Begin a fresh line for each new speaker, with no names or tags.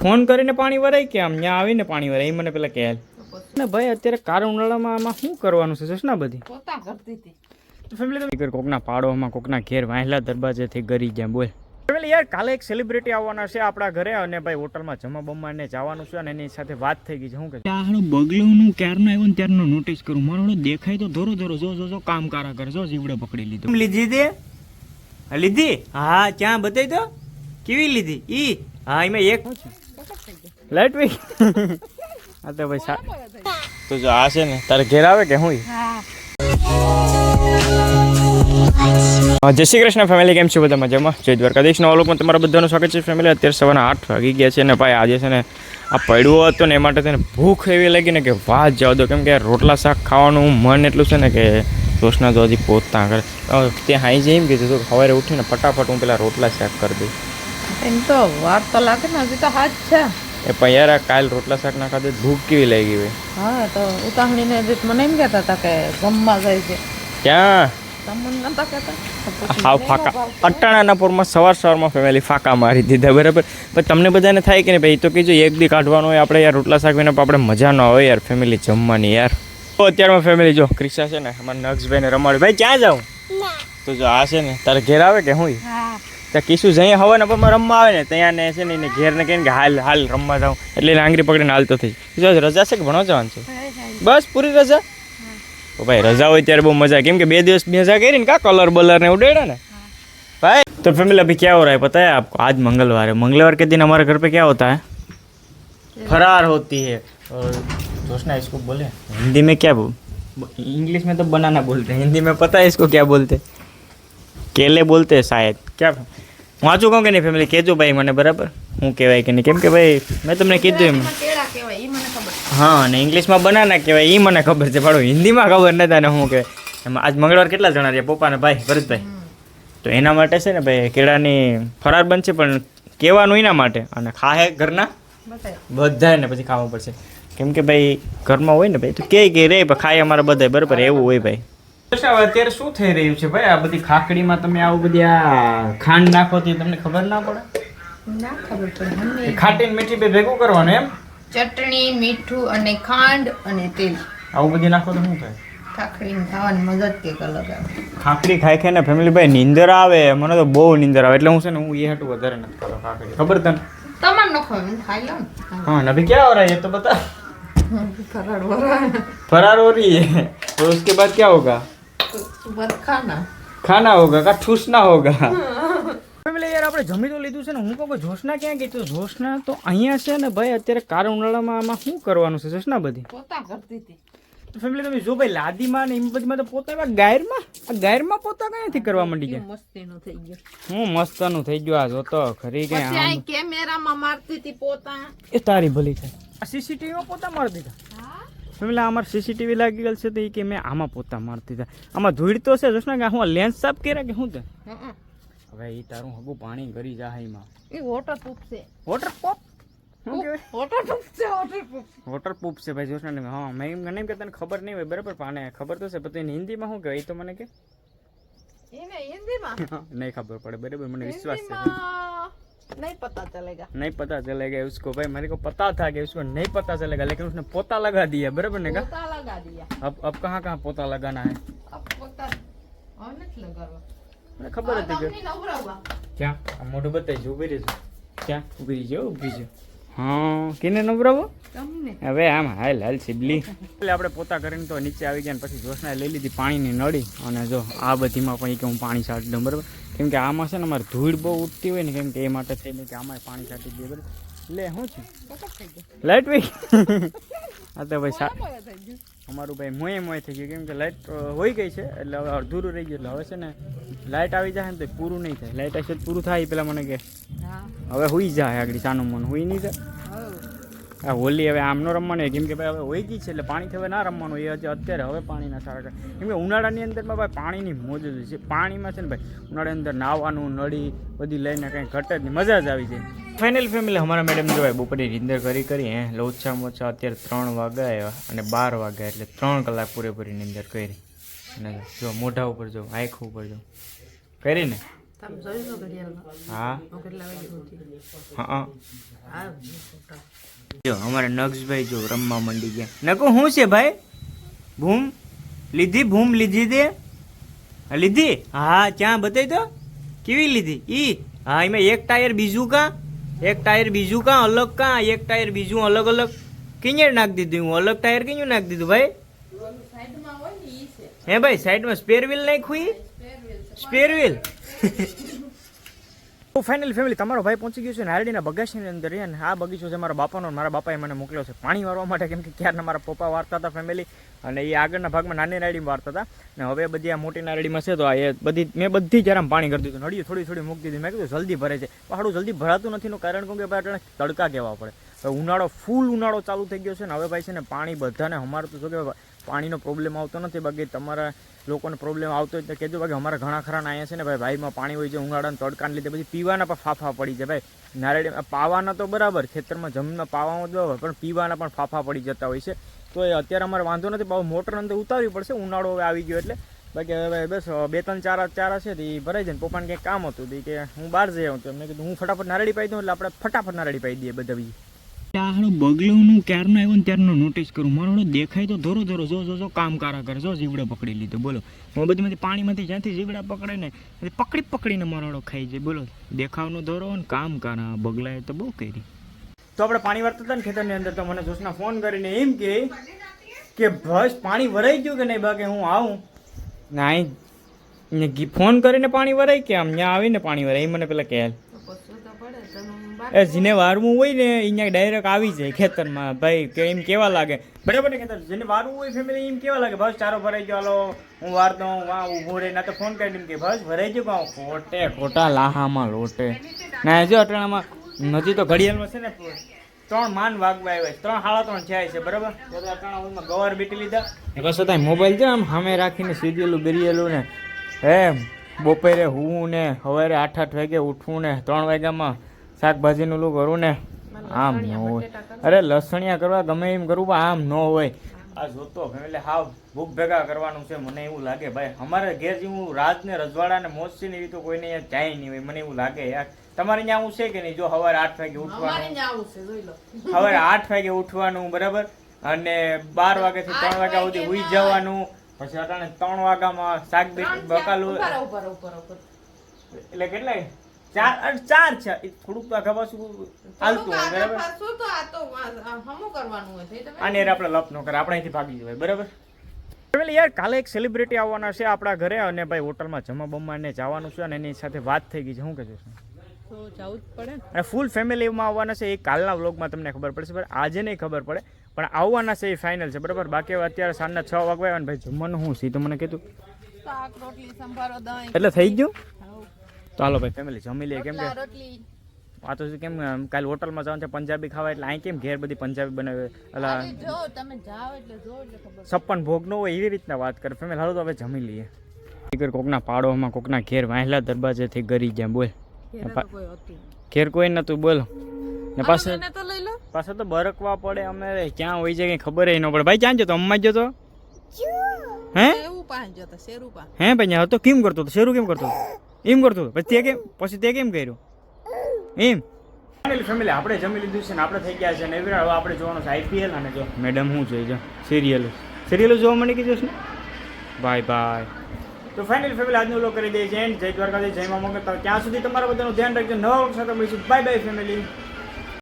phone કરીને પાણી વરાય કે આમ ત્યાં આવીને પાણી વરાય એ મને પેલા કહે ને ભાઈ અત્યારે કાળા ઉનાળામાં આમાં શું કરવાનું છે જશના બધી
પોતા કરતી હતી
ફેમિલી કોકના પાડોમાં કોકના ઘેર વાહેલા દરવાજેથી ગરી ગયા બોલ ફેમિલી યાર કાલે એક સેલિબ્રિટી આવવાના છે આપણા ઘરે અને ભાઈ હોટલમાં જમવા બમવાને જવાનું છે અને એની સાથે વાત થઈ ગઈ છે શું કે આનું બગલું ક્યારનું આવ્યું ને ત્યારનું નોટિસ કરું મારો દેખાય તો ધોરો ધોરો જો કામ કારા કરે જો જીવડે પકડી લીધું લીધી તે લીધી હા ક્યાં બતાવી દો કેવી લીધી ઈ હા એમાં એક લાઈટ વી હા તો ભાઈ તો જો આ છે ને તારે ઘેર આવે કે હું જય શ્રી કૃષ્ણ ફેમિલી કેમ છો બધા મજામાં જય દ્વારકાધીશ નવા લોકોમાં તમારા બધાનું સ્વાગત છે ફેમિલી અત્યારે સવારના 8 વાગી ગયા છે ને ભાઈ આજે છે ને આ પડ્યો હતો ને એ માટે તેને ભૂખ એવી લાગી ને કે વાત જાવ દો કેમ કે રોટલા શાક ખાવાનું મન એટલું છે ને કે રોશના તો હજી પહોંચતા કરે ત્યાં હાઈ જઈ એમ કીધું તો સવારે ઉઠીને ફટાફટ હું પેલા રોટલા શાક કરી દઈશ
એમ તો વાર તો લાગે ને હજી તો હાથ છે
એ પણ યાર કાલ રોટલા શાક ના ખાધે ભૂખ કેવી લાગી હોય
હા તો ઉતાવળીને મને એમ કહેતા હતા કે જમવા જાય છે
ક્યાં
તમને નતા કહેતા
હાવ ફાકા અટાણાના પૂરમાં સવારમાં ફેમિલી ફાકા મારી દીધા બરાબર પણ તમને બધાને થાય કે ને ભાઈ તો કીધું એક દી કાઢવાનું હોય આપણે યાર રોટલા શાક વિના આપણે મજા ન આવે યાર ફેમિલી જમવાની યાર તો અત્યારમાં ફેમિલી જો ક્રિશા છે ને અમારા નક્ષભાઈને રમાડે ભાઈ ક્યાં જાઉં તો જો આ છે ને તારે ઘેર આવે કે હું ત્યાં કીશું જઈએ હવે ને પણ રમવા આવે ને ત્યાં ને છે ને એને ઘેર ને કહીને કે હાલ રમવા જાઉં એટલે એને આંગળી પકડીને હાલતો થઈ જો રજા છે કે ભણવા જવાનું છે બસ પૂરી રજા તો ભાઈ રજા હોય ત્યારે બહુ મજા કેમ કે 2 દિવસ મજા કરી ને કા કલર બલર ने उड़ेड़ा ना भाई तो फैमिली अभी क्या हो रहा है पता है आपको आज मंगलवार के दिन हमारे घर पे क्या होता है फरार होती है और जोशना इसको बोले हिंदी में क्या बोल इंग्लिश में तो बनाना बोलते हैं हिंदी में पता है इसको क्या बोलते केले बोलते हैं शायद क्या वाँचू कहूँ कि नहीं फैमिली कहजो भाई मैंने बराबर हूँ कहवाय कि नहीं केम के भाई मैं तुमने कीधुं एम हाँ ने इंग्लिशમાં બનાના કહેવાય એ મને ખબર છે પણ હિન્દીમાં ખબર નતા ને શું કહેવાય એમાં આજ મંગળવાર કેટલા જણા રહ્યા પપ્પા ને ભાઈ ભરતભાઈ તો એના માટે છે ને ભાઈ કેળાની ફરાર બનશે પણ કહેવાનું એના માટે અને ખાહે ઘરના બધાને પછી ખાવું પડશે કેમ કે ભાઈ ઘરમાં હોય ને ભાઈ તો કે રે ખાય અમારા બધા બરાબર એવું હોય ભાઈ અત્યારે શું થઈ રહ્યું છે ભાઈ આ બધી ખાખડીમાં તમે આવું બધી આ ખાંડ નાખો તો તમને ખબર ના પડે
ના ખબર પડે
ખાટી મીઠી બે ભેગું કરવાનું એમ
ચટણી મીઠું અને ખાંડ અને તેલ
આવું બધી નાખો તો શું થાય
ખાખડીને ખાવાની મજા જ કંઈક અલગ આવે
ખાખડી ખાઈ ખાઈને ફેમિલી ભાઈ નીંદર આવે મને તો બહુ નીંદર આવે એટલે હું છે ને હું એ હાટું વધારે નથી ખાતો ખાખડી ખબર તને
તમારે ન ખાવ ખાઈ લો
हाँ अभी क्या हो रहा है ये तो बता
फरार हो रहा है
फरार हो रही है और उसके बाद क्या होगा
बस खाना
होगा का ठूसना होगा ફેમિલી યાર આપણે જમી તો લીધું છે ને હું કહું કે જોશના ક્યાં ગઈ તો જોશના તો અહીંયા છે ને ભાઈ અત્યારે કાળા ઉનાળામાં આમાં શું કરવાનું છે જોશના બધી
પોતા કરતી હતી
તો ફેમિલી તમે જો ભાઈ લાદીમાં ને એમ બધીમાં તો પોતા ગાયરમાં પોતા કયાથી કરવા માંડી ગયા
મસ્તીનું થઈ ગયું
હું મસ્તનું થઈ ગયું આ જોતો ખરી કે
પછી કેમેરામાં મારતી હતી પોતા
એ તારી ભલી થાય આ સીસીટીવીમાં પોતા મારતી હતા ફેમિલી અમારે સીસીટીવી લાગી ગયેલ છે તો એ કે મેં આમાં પોતા મારતી હતા આમાં ધૂળ તો છે જોશના કે હું લેન્સ સાફ કર્યા કે શું તે હવે એ તારું હગું પાણી કરી જાય એમાં
એ વોટરપ્રૂફ છે
વોટરપ્રૂફ શું કહેવાય
વોટરપ્રૂફ
છે ભાઈ જોશના હા મેં એમ નહીં કે તને ખબર નહીં હોય બરાબર પાને ખબર તો છે પણ હિન્દીમાં શું કહેવાય એ તો મને કે
એને હિન્દીમાં
नहीं खबर पड़े बराबर मैंने विश्वास से
नहीं पता
चलेगा उसको भाई मेरे को पता था कि उसको नहीं पता चलेगा लेकिन उसने पोता लगा दिया बराबर ने
पोता लगा दिया
अब कहाँ पोता लगाना है
अब पोता और नहीं लगावा
મને ખબર હતી કે ક્યાં આ મોઢું બતાવી ઉભી રહેજો ક્યાં ઉભી રહેજો હા કેને નવરાવો
તમને
હવે આમ હાલ સિબલી એટલે આપણે પોતા કરીને તો નીચે આવી ગયા ને પછી જોશનાએ લઈ લીધી પાણીની નળી અને જો આ બધીમાં પણ કે હું પાણી છાંટી દઉં બરાબર કેમ કે આમાં છે ને અમારે ધૂળ બહુ ઉઠતી હોય ને કેમ કે એ માટે થઈને કે આમાં પાણી છાંટી દઈએ બરાબર એટલે શું છે લાઈટ વી હા તો ભાઈ અમારું ભાઈ મોય થઈ ગયું કેમ કે લાઇટ હોઈ ગઈ છે એટલે હવે અડધુરું રહી ગયું એટલે હવે છે ને લાઇટ આવી જાય ને તો પૂરું નહીં થાય લાઇટ આવશે પૂરું થાય પેલા મને કે હવે હોઈ જાય આગળ સાનું મન હોઈ નહીં જાય આ હોલી હવે આમનો રમવાનું હોય કેમ કે ભાઈ હવે હોઈ ગઈ છે એટલે પાણીથી હવે ના રમવાનું એ અત્યારે હવે પાણીના સારા કેમ કે ઉનાળાની અંદરમાં ભાઈ પાણીની મોજ જ છે પાણીમાં છે ને ભાઈ ઉનાળાની અંદર નાહવાનું નળી બધી લઈને કંઈ ઘટે જ નહીં મજા જ આવી જાય ફાઇનલ ફેમિલી અમારા મેડમ જો ભાઈ બપોરે નીંદર કરી ઓછામાં ઓછા અત્યારે 3 વાગ્યા અને 12 વાગ્યા એટલે 3 કલાક પૂરેપૂરી નીંદર કરી અને જો મોઢા ઉપર જો આંખ ઉપર જો કરીને
તમે જોઈ લો ઘડિયાળમાં
હા
હું કેટલા વાગે ઉઠી
હા
આ
જો અમારા નક્ષભાઈ જો રમવા માંડી ગયા નકો શું છે ભાઈ ભૂમ લીધી તે લીધી હા ક્યાં બતાવી તો કેવી લીધી ઈ હા એમાં એક ટાયર બીજું કા અલગ કા એક ટાયર બીજું અલગ અલગ કિંજર નાખી દીધું હું અલગ ટાયર કિંજર નાખી દીધું ભાઈ
સાઈડમાં હોય ને ઈ છે
હે ભાઈ સાઈડમાં સ્પેર વ્હીલ નાખ્યું સ્પેર વ્હીલ તો ફાઇનલ ફેમિલી તમારો ભાઈ પહોંચી ગયો છે નારડીના બગીચાની અંદર અને આ બગીચો છે મારા બાપાનો મારા બાપાએ મને મોકલ્યો છે પાણી વારવા માટે કેમ કે ક્યારના મારા પપ્પા વારતા હતા ફેમિલી અને એ આગળના ભાગમાં નાની નારડીમાં વારતા હતા અને હવે બધી આ મોટી નારડીમાં છે તો આ એ મેં બધી જ આરામ પાણી કરી દીધું નળીઓ થોડી મૂકી દીધી મેં કીધું જલ્દી ભરે છે પણ જલ્દી ભરાતું નથી એનું કારણ કે ભાઈ તડકા કહેવા પડે હવે ઉનાળો ફૂલ ઉનાળો ચાલુ થઈ ગયો છે ને હવે ભાઈ છે ને પાણી બધાને અમારે તો જો કે પાણીનો પ્રોબ્લેમ આવતો નથી બાકી તમારા લોકોને પ્રોબ્લેમ આવતો હોય તો કહેજો બાકી અમારા ઘણા ખરા અહીંયા છે ને ભાઈમાં પાણી હોય છે ઉનાળાના તડકાને લીધે પછી પીવાના પણ ફાફા પડી જાય ભાઈ નારળી પાવાના તો બરાબર ખેતરમાં જમીનમાં પાવામાં બરાબર પણ પીવાના પણ ફાફા પડી જતા હોય છે તો એ અત્યારે અમારે વાંધો નથી બહુ મોટર અંદર ઉતારવી પડશે ઉનાળો હવે આવી ગયો એટલે બાકી હવે બસ 2-3 ચારા છે એ ભરાઈ જાય ને પપ્પાને કંઈક કામ હતું કે હું બહાર જઈ આવું તો મેં કીધું હું ફટાફટ નારળી પાઈ દઉં એટલે આપણે ફટાફટ નારળી પાઈ દઈએ બધા બીજી આનો બગલોનું ક્યારનો આવ્યો ને ત્યારનો નોટિસ કરું મારો દેખાય તો ધોરો જો કામ કારા કરે જો જીવડે પકડી લીધો બોલો હું બધીમાંથી પાણીમાંથી જ્યાંથી જીવડા પકડે ને પકડીને મારો ખાઈ જાય બોલો દેખાવનો ધોરો ને કામ કારા બગલાએ તો બહુ કરી તો આપણે પાણી વાળતા હતા ને ખેતરની અંદર તો મને જોશના ફોન કરીને એમ કે બસ પાણી ભરાઈ ગયું કે નહીં બાકી હું આવું ના ફોન કરીને પાણી ભરાય કે આમ ત્યાં આવીને પાણી ભરાય એ મને પેલા કહે એ જેને વારવું હોય ને અહીંયા ડાયરેક્ટ આવી જાય ખેતરમાં ભાઈ કે એમ કેવા લાગે બરાબર ને ખેતર જેને વારવું હોય ફેમિલી એમ કેવા લાગે બસ ચારો ભરાઈ ગયો હાલો હું વારતો હું વાં ઊભું રહે ના તો ફોન કરી કે બસ ભરાઈ ગયો ખોટા લાહામાં લોટે ના જો અટાણામાં નજી તો ઘડિયાળમાં છે ને 3 માન વાગવા આવ્યા 3 સાડા 3 થયા છે બરાબર તો અટાણા હું ગવાર બેટી લીધા બસ હતા મોબાઈલ છે આમ સામે રાખીને સીરિયલું બિરિયલું ને એમ બપોરે હું ને સવારે 8 વાગે ઉઠવું ને 3 વાગ્યામાં શાકભાજીનું લું કરું ને આમ ન હોય અરે લસણિયા કરવા ગમે એમ કરવું આમ ન હોય આ જોતો એટલે હાવ ભૂખ ભેગા કરવાનું છે મને એવું લાગે ભાઈ અમારે ઘેર જેવું રાજ ને રજવાડા ને મોજ છે ને એવી તો કોઈને અહીંયા જાય નહીં હોય મને એવું લાગે યાર તમારે ત્યાં આવું છે કે નહીં જો સવારે 8 વાગે ઉઠવાનું સવારે 8 વાગે ઉઠવાનું બરાબર અને 12 વાગ્યાથી 3 વાગ્યા સુધી સુઈ જવાનું પછી અટાણે 3 વાગ્યામાં શાક બકાલું એટલે કેટલાય 4 છે થોડુંક તો ખબર શું હાલતું હોય બરાબર આને આપણે લપ ન કરે આપણે અહીંથી ભાગી જવાય બરાબર એટલે યાર કાલે એક સેલિબ્રિટી આવવાના છે આપણા ઘરે અને ભાઈ હોટલમાં જમવા બમવાને જવાનું છે અને એની સાથે વાત થઈ ગઈ છે શું કહેજો
તો જવું જ પડે
અને ફૂલ ફેમિલીમાં આવવાના છે એ કાલના વ્લોગમાં તમને ખબર પડશે બરાબર આજે નહીં ખબર પડે પણ આવવાના છે એ ફાઇનલ છે બરાબર બાકી હવે અત્યારે સાંજના 6 વાગવા આવ્યા ને ભાઈ જમવાનું શું છે તો મને કીધું
શાક રોટલી સંભારો દહીં
એટલે થઈ ગયું તો હાલો ભાઈ ફેમિલી જમી લઈએ કેમ કે
રોટલી
આ તો કેમ કાલે હોટલમાં જવાનું છે પંજાબી ખાવા એટલે અહીં કેમ ઘેર બધી પંજાબી બનાવે એટલે
જો તમે જાઓ એટલે જો એટલે ખબર
56 ભોગ નો હોય એવી રીતના વાત કરે ફેમિલી હાલો તો હવે જમી લઈએ કોકના પાડોમાં કોકના ઘેર વાહેલા દરવાજેથી ગરી ગયા બોલ ઘેર કોઈ નતું બોલ ને પાછો તો બરકવા પડે અમે ક્યાં હોય છે કઈ ખબર ન પડે ભાઈ ક્યાં જતો અમ્મા જતો હે હે ભાઈ હતો કેમ કરતો હતો શેરું કેમ કરતો એમ કરતો પછી તે કેમ કર્યું એમ ફેમિલી આપણે જમી લીધું છે ને આપણે થઈ ગયા છે ને હવે આપણે જોવાનું છે IPL અને જો મેડમ શું છે જો સિરિયલો જોવા મને કીધું છે બાય તો ફાઇનલી ફેમિલી આજનો વ્લોગ કરી દઈએ છે જય દ્વારકાધીશ જય મા મંગળ ત્યાં સુધી તમારા બધાનું ધ્યાન રાખજો નવા વખત સાથે મળીશું બાય ફેમિલી